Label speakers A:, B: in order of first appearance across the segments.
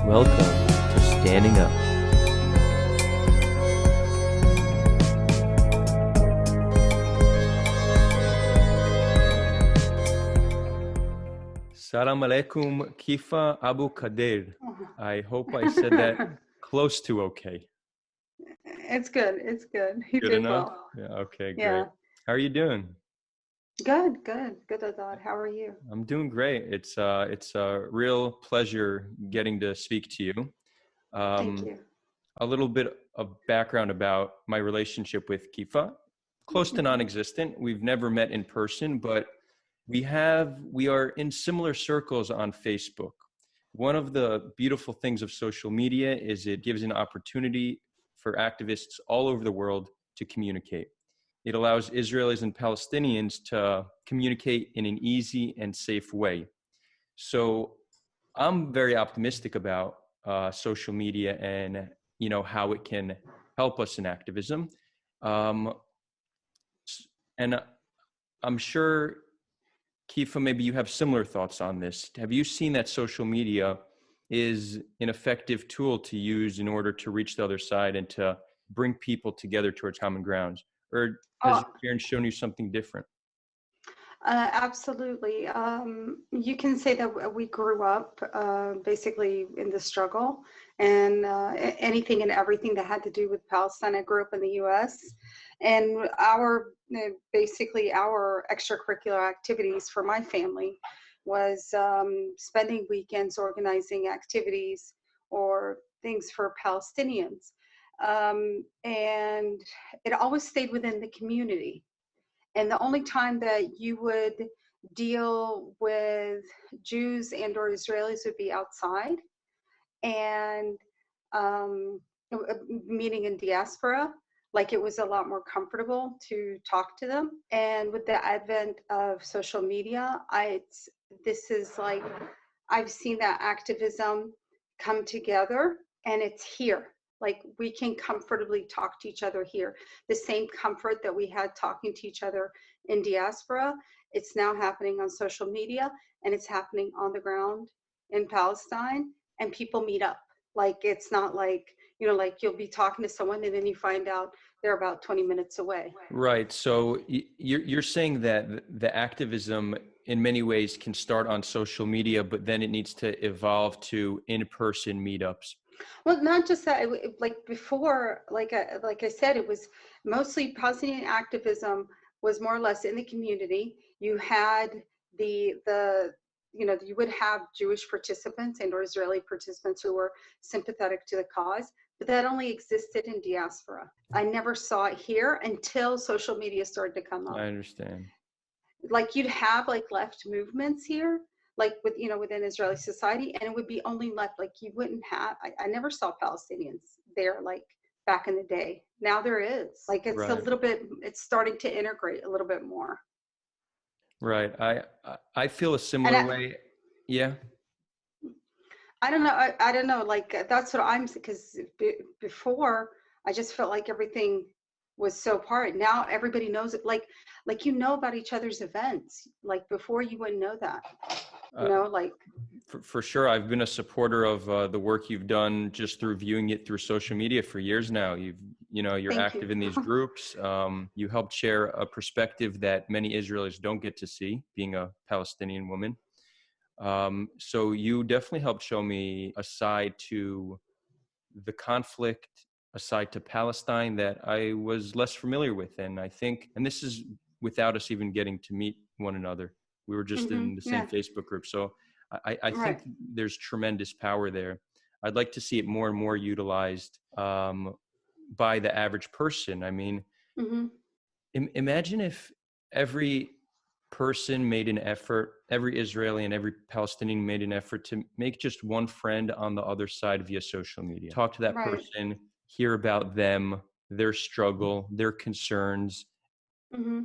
A: Welcome to Standing Up. Salam alaikum, Kifa Abu Kadir. I hope I said that close to okay.
B: It's good. It's good. You
A: Good
B: did
A: enough?
B: well.
A: Yeah, okay, great.
B: Yeah.
A: How are you doing?
B: Good, good, good, Azad. How are you?
A: I'm doing great. It's a real pleasure getting to speak to you.
B: Thank you.
A: A little bit of background about my relationship with Kifa. Close to non-existent. We've never met in person, but we are in similar circles on Facebook. One of the beautiful things of social media is it gives an opportunity for activists all over the world to communicate. It allows Israelis and Palestinians to communicate in an easy and safe way. So I'm very optimistic about social media and how it can help us in activism. And I'm sure, Kifa, maybe you have similar thoughts on this. Have you seen that social media is an effective tool to use in order to reach the other side and to bring people together towards common grounds? Or has
B: Oh,
A: your experience shown you something different?
B: absolutely. You can say that we grew up basically in the struggle and anything and everything that had to do with Palestine. I grew up in the U.S. and basically our extracurricular activities for my family was spending weekends organizing activities or things for Palestinians. And it always stayed within the community. And the only time that you would deal with Jews and or Israelis would be outside and um, meaning in diaspora, like it was a lot more comfortable to talk to them. And with the advent of social media, this is like, I've seen that activism come together and it's here. Like we can comfortably talk to each other here. The same comfort that we had talking to each other in diaspora, it's now happening on social media and it's happening on the ground in Palestine, and people meet up. Like it's not like, like you'll be talking to someone and then you find out they're about 20 minutes away.
A: Right. So you're saying that the activism in many ways can start on social media, but then it needs to evolve to in-person meetups.
B: Well, not just that. Like before, like I said, it was mostly Palestinian activism was more or less in the community. You had you would have Jewish participants and or Israeli participants who were sympathetic to the cause, but that only existed in diaspora. I never saw it here until social media started to come
A: I
B: up.
A: understand.
B: Like you'd have like left movements here, like within Israeli society, and it would be only left. Like you wouldn't have. I never saw Palestinians there like back in the day. Now there is. Like it's a
A: Right.
B: little bit. It's starting to integrate a little bit more.
A: Right. I feel a
B: And
A: similar way. Yeah.
B: I don't know. I don't know. Like that's what I'm because before I just felt like everything was so part. Now everybody knows it. Like about each other's events. Like before you wouldn't know that.
A: Uh,
B: Like
A: for sure. I've been a supporter of the work you've done just through viewing it through social media for years now. You're
B: thank
A: active
B: you.
A: in these groups. You helped share a perspective that many Israelis don't get to see, being a Palestinian woman. So you definitely helped show me a side to the conflict, a side to Palestine that I was less familiar with. And I think, and this is without us even getting to meet one another. We were just in the same
B: Yeah.
A: Facebook group. So I
B: Right.
A: think there's tremendous power there. I'd like to see it more and more utilized by the average person. I mean,
B: Mm-hmm.
A: imagine if every person made an effort, every Israeli and every Palestinian made an effort to make just one friend on the other side via social media. Talk to that
B: Right.
A: person, hear about them, their struggle, their concerns.
B: Mm-hmm.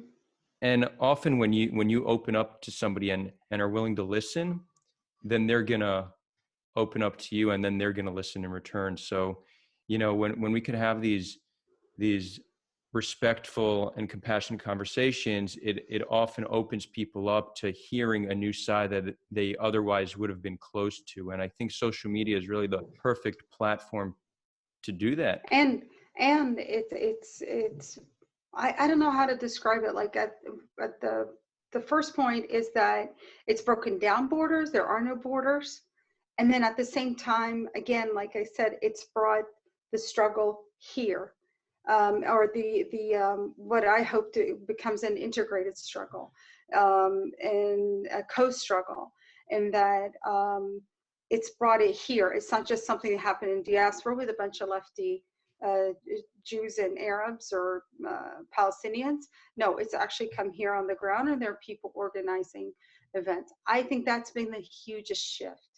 A: And often when you open up to somebody and are willing to listen, then they're gonna open up to you and then they're gonna listen in return. So, when we could have these respectful and compassionate conversations, it often opens people up to hearing a new side that they otherwise would have been closed to. And I think social media is really the perfect platform to do that.
B: And it's I don't know how to describe it. Like at the first point is that it's broken down borders. There are no borders. And then at the same time, again, like I said, it's brought the struggle here, or the what I hope to becomes an integrated struggle, and a co-struggle, and that it's brought it here. It's not just something that happened in diaspora with a bunch of lefty Jews and Arabs or Palestinians. No, it's actually come here on the ground, and there are people organizing events. I think that's been the hugest shift.